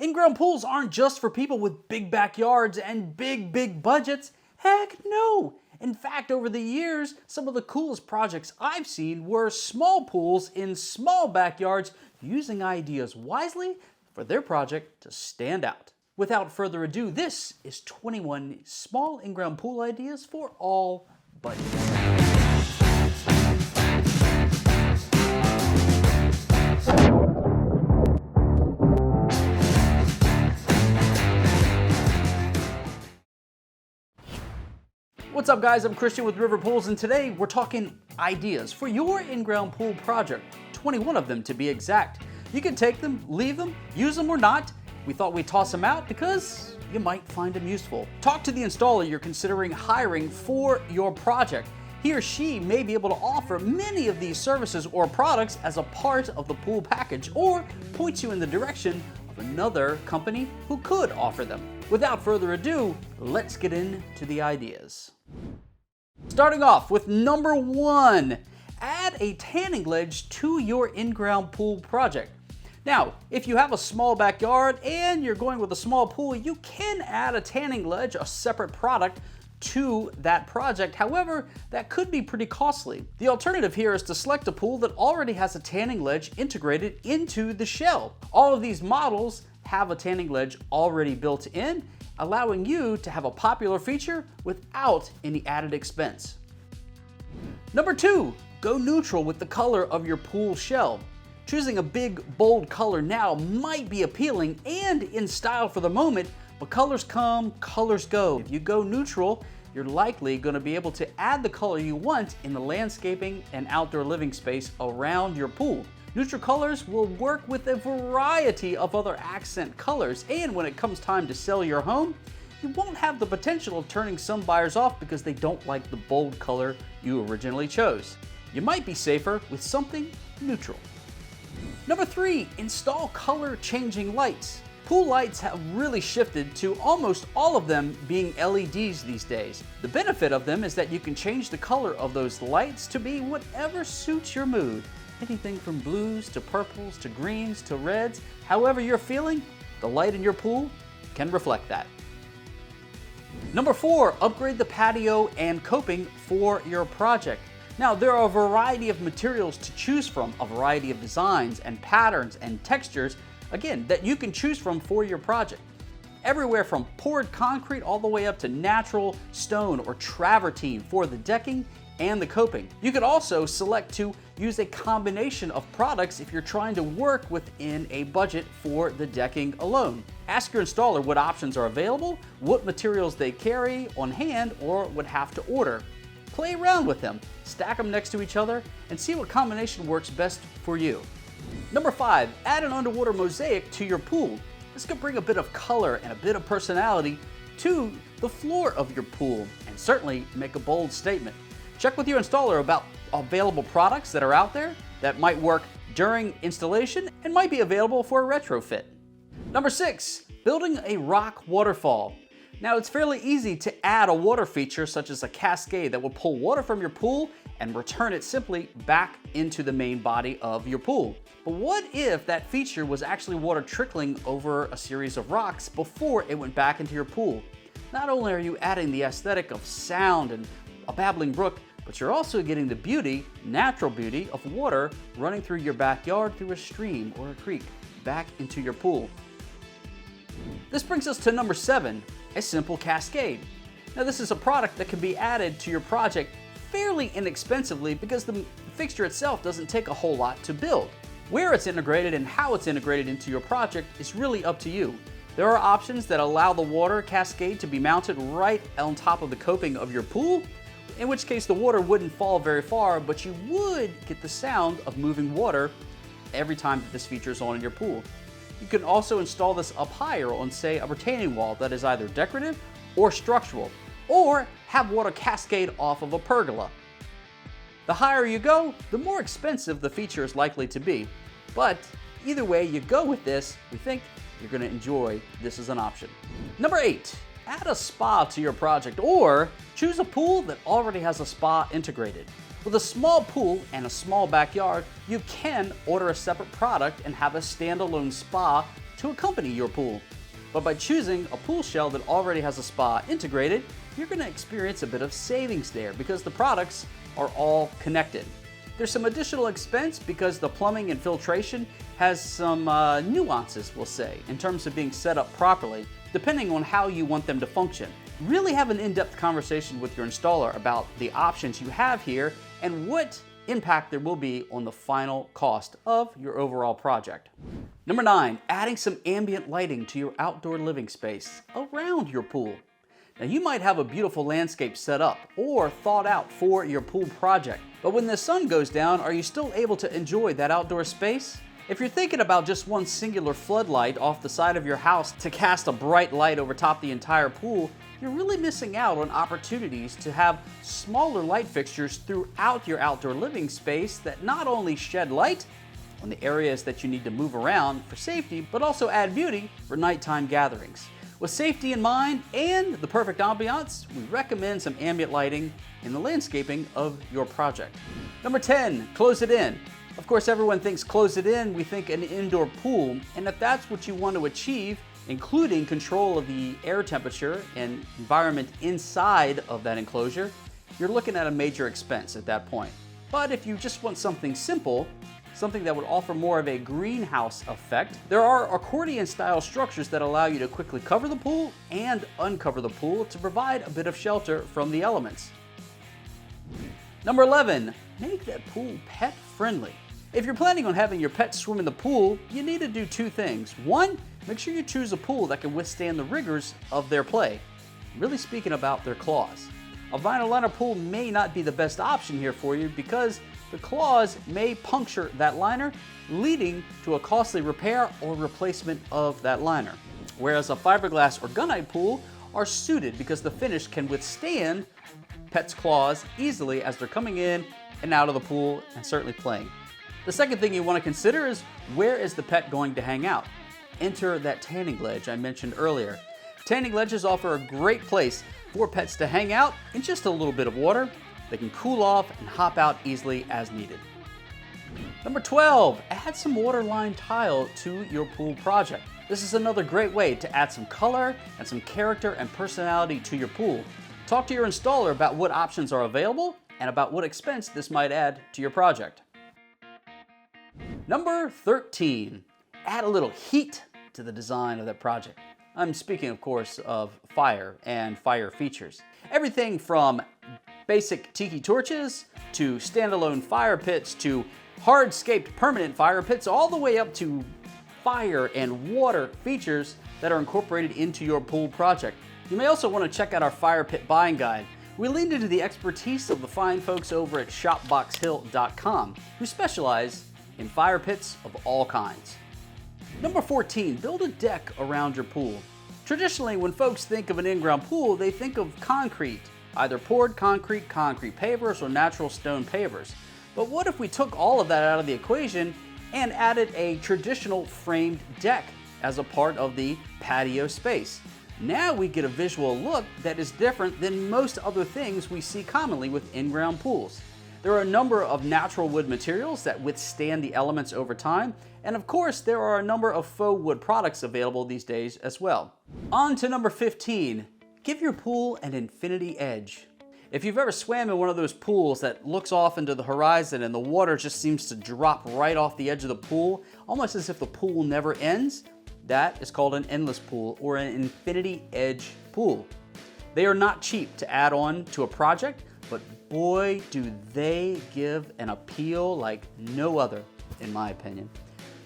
In-ground pools aren't just for people with big backyards and big budgets. Heck no! In fact, over the years, some of the coolest projects I've seen were small pools in small backyards using ideas wisely for their project to stand out. Without further ado, this is 21 small in-ground pool ideas for all budgets. What's up guys, I'm Christian with River Pools, and today we're talking ideas for your in-ground pool project, 21 of them to be exact. You can take them, leave them, use them or not. We thought we'd toss them out because you might find them useful. Talk to the installer you're considering hiring for your project. He or she may be able to offer many of these services or products as a part of the pool package, or point you in the direction of another company who could offer them. Without further ado, let's get into the ideas. Starting off with number 1, add a tanning ledge to your in-ground pool project. Now, if you have a small backyard and you're going with a small pool, you can add a tanning ledge, a separate product, to that project. However, that could be pretty costly. The alternative here is to select a pool that already has a tanning ledge integrated into the shell. All of these models have a tanning ledge already built in, allowing you to have a popular feature without any added expense. Number 2, go neutral with the color of your pool shell. Choosing a big, bold color now might be appealing and in style for the moment, but colors come, colors go. If you go neutral, you're likely going to be able to add the color you want in the landscaping and outdoor living space around your pool. Neutral colors will work with a variety of other accent colors, and when it comes time to sell your home, you won't have the potential of turning some buyers off because they don't like the bold color you originally chose. You might be safer with something neutral. Number 3, install color changing lights. Pool lights have really shifted to almost all of them being LEDs these days. The benefit of them is that you can change the color of those lights to be whatever suits your mood. Anything from blues to purples to greens to reds. However you're feeling, the light in your pool can reflect that. Number 4, upgrade the patio and coping for your project. Now, there are a variety of materials to choose from, a variety of designs and patterns and textures, again, that you can choose from for your project. Everywhere from poured concrete all the way up to natural stone or travertine for the decking and the coping. You could also select to use a combination of products if you're trying to work within a budget for the decking alone. Ask your installer what options are available, what materials they carry on hand or would have to order. Play around with them, stack them next to each other, and see what combination works best for you. Number 5, add an underwater mosaic to your pool. This could bring a bit of color and a bit of personality to the floor of your pool and certainly make a bold statement. Check with your installer about available products that are out there that might work during installation and might be available for a retrofit. Number 6, building a rock waterfall. Now, it's fairly easy to add a water feature such as a cascade that will pull water from your pool and return it simply back into the main body of your pool. But what if that feature was actually water trickling over a series of rocks before it went back into your pool? Not only are you adding the aesthetic of sound and a babbling brook, but you're also getting the beauty, natural beauty of water running through your backyard through a stream or a creek back into your pool. This brings us to number 7, a simple cascade. Now, this is a product that can be added to your project fairly inexpensively because the fixture itself doesn't take a whole lot to build. Where it's integrated and how it's integrated into your project is really up to you. There are options that allow the water cascade to be mounted right on top of the coping of your pool, in which case the water wouldn't fall very far, but you would get the sound of moving water every time that this feature is on in your pool. You can also install this up higher on, say, a retaining wall that is either decorative or structural, or have water cascade off of a pergola. The higher you go, the more expensive the feature is likely to be. But either way you go with this, we think you're going to enjoy this as an option. Number 8, add a spa to your project or choose a pool that already has a spa integrated. With a small pool and a small backyard, you can order a separate product and have a standalone spa to accompany your pool. But by choosing a pool shell that already has a spa integrated, you're going to experience a bit of savings there because the products are all connected. There's some additional expense because the plumbing and filtration has some nuances, we'll say, in terms of being set up properly, depending on how you want them to function. Really have an in-depth conversation with your installer about the options you have here and what impact there will be on the final cost of your overall project. Number 9, adding some ambient lighting to your outdoor living space around your pool. Now you might have a beautiful landscape set up or thought out for your pool project, but when the sun goes down, are you still able to enjoy that outdoor space? If you're thinking about just one singular floodlight off the side of your house to cast a bright light over top the entire pool, you're really missing out on opportunities to have smaller light fixtures throughout your outdoor living space that not only shed light on the areas that you need to move around for safety, but also add beauty for nighttime gatherings. With safety in mind and the perfect ambiance, we recommend some ambient lighting in the landscaping of your project. Number 10, close it in. Of course, everyone thinks close it in, we think an indoor pool, and if that's what you want to achieve, including control of the air temperature and environment inside of that enclosure, you're looking at a major expense at that point. But if you just want something simple, something that would offer more of a greenhouse effect, there are accordion style structures that allow you to quickly cover the pool and uncover the pool to provide a bit of shelter from the elements. Number 11, make that pool pet friendly. If you're planning on having your pet swim in the pool, you need to do two things. One, make sure you choose a pool that can withstand the rigors of their play. Really speaking about their claws. A vinyl liner pool may not be the best option here for you because the claws may puncture that liner, leading to a costly repair or replacement of that liner. Whereas a fiberglass or gunite pool are suited because the finish can withstand pets' claws easily as they're coming in and out of the pool and certainly playing. The second thing you want to consider is where is the pet going to hang out? Enter that tanning ledge I mentioned earlier. Tanning ledges offer a great place for pets to hang out in just a little bit of water. They can cool off and hop out easily as needed. Number 12, add some waterline tile to your pool project. This is another great way to add some color and some character and personality to your pool. Talk to your installer about what options are available and about what expense this might add to your project. Number 13, add a little heat to the design of that project. I'm speaking, of course, of fire and fire features. Everything from basic tiki torches to standalone fire pits to hardscaped permanent fire pits, all the way up to fire and water features that are incorporated into your pool project. You may also want to check out our fire pit buying guide. We leaned into the expertise of the fine folks over at shopboxhill.com, who specialize in fire pits of all kinds. Number 14, build a deck around your pool. Traditionally, when folks think of an in-ground pool, they think of concrete, either poured concrete, concrete pavers, or natural stone pavers. But what if we took all of that out of the equation and added a traditional framed deck as a part of the patio space? Now we get a visual look that is different than most other things we see commonly with in-ground pools. There are a number of natural wood materials that withstand the elements over time, and of course there are a number of faux wood products available these days as well. On to number 15, give your pool an infinity edge. If you've ever swam in one of those pools that looks off into the horizon and the water just seems to drop right off the edge of the pool, almost as if the pool never ends, that is called an endless pool or an infinity edge pool. They are not cheap to add on to a project, but boy, do they give an appeal like no other, in my opinion.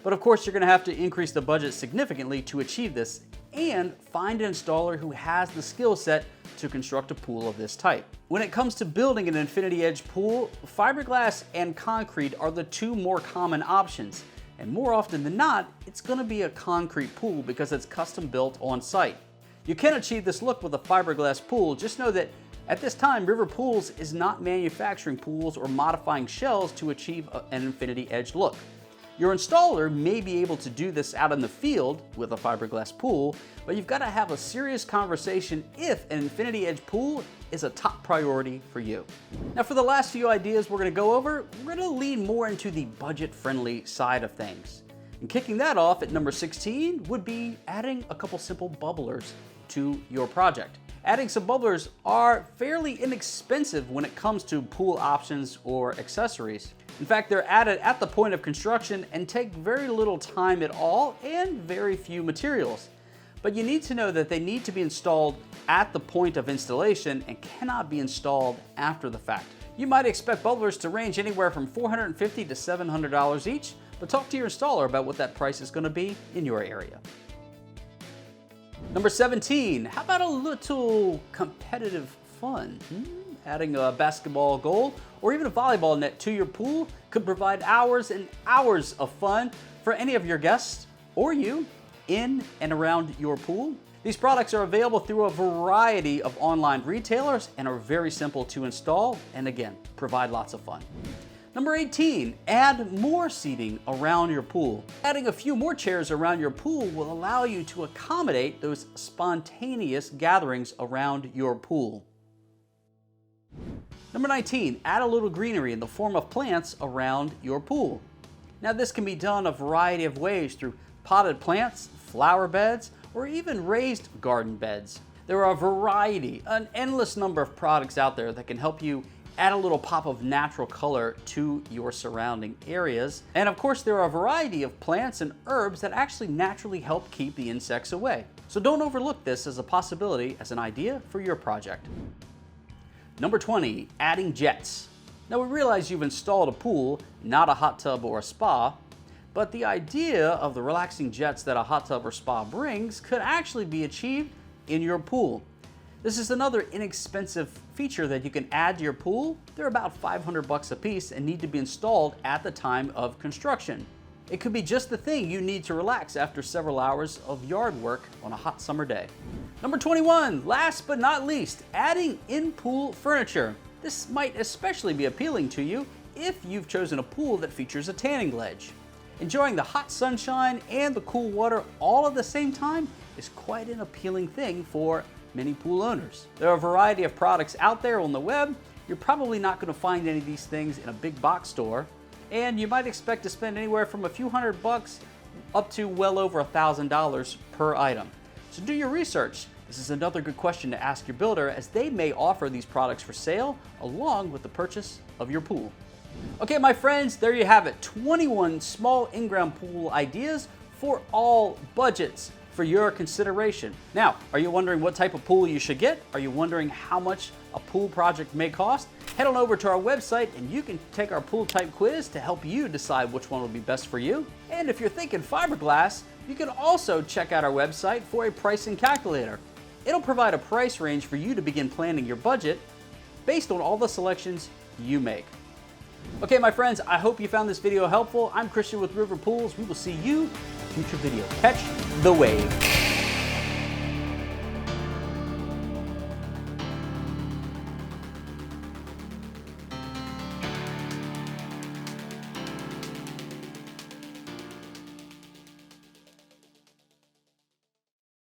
But of course, you're gonna have to increase the budget significantly to achieve this and find an installer who has the skill set to construct a pool of this type. When it comes to building an infinity edge pool, fiberglass and concrete are the two more common options. And more often than not, it's gonna be a concrete pool because it's custom built on site. You can achieve this look with a fiberglass pool. Just know that at this time, River Pools is not manufacturing pools or modifying shells to achieve an infinity edge look. Your installer may be able to do this out in the field with a fiberglass pool, but you've got to have a serious conversation if an infinity edge pool is a top priority for you. Now for the last few ideas we're going to go over, we're going to lean more into the budget-friendly side of things. And kicking that off at number 16 would be adding a couple simple bubblers to your project. Adding some bubblers are fairly inexpensive when it comes to pool options or accessories. In fact, they're added at the point of construction and take very little time at all and very few materials. But you need to know that they need to be installed at the point of installation and cannot be installed after the fact. You might expect bubblers to range anywhere from $450 to $700 each, but talk to your installer about what that price is going to be in your area. Number 17, how about a little competitive fun? Adding a basketball goal or even a volleyball net to your pool could provide hours and hours of fun for any of your guests or you in and around your pool. These products are available through a variety of online retailers and are very simple to install and again, provide lots of fun. Number 18, add more seating around your pool. Adding a few more chairs around your pool will allow you to accommodate those spontaneous gatherings around your pool. Number 19, add a little greenery in the form of plants around your pool. Now this can be done a variety of ways through potted plants, flower beds, or even raised garden beds. There are a variety, an endless number of products out there that can help you add a little pop of natural color to your surrounding areas. And of course, there are a variety of plants and herbs that actually naturally help keep the insects away. So don't overlook this as a possibility as an idea for your project. Number 20, adding jets. Now we realize you've installed a pool, not a hot tub or a spa, but the idea of the relaxing jets that a hot tub or spa brings could actually be achieved in your pool. This is another inexpensive feature that you can add to your pool. They're about $500 a piece and need to be installed at the time of construction. It could be just the thing you need to relax after several hours of yard work on a hot summer day. Number 21, last but not least, adding in-pool furniture. This might especially be appealing to you if you've chosen a pool that features a tanning ledge. Enjoying the hot sunshine and the cool water all at the same time is quite an appealing thing for many pool owners. There are a variety of products out there on the web. You're probably not going to find any of these things in a big box store, and you might expect to spend anywhere from a few $100 up to well over $1,000 per item. So do your research. This is another good question to ask your builder, as they may offer these products for sale along with the purchase of your pool. Okay, my friends, there you have it. 21 small in-ground pool ideas for all budgets for your consideration. Now, are you wondering what type of pool you should get? Are you wondering how much a pool project may cost? Head on over to our website and you can take our pool type quiz to help you decide which one will be best for you. And if you're thinking fiberglass, you can also check out our website for a pricing calculator. It'll provide a price range for you to begin planning your budget based on all the selections you make. Okay, my friends, I hope you found this video helpful. I'm Christian with River Pools. We will see you in a future video. Catch the wave.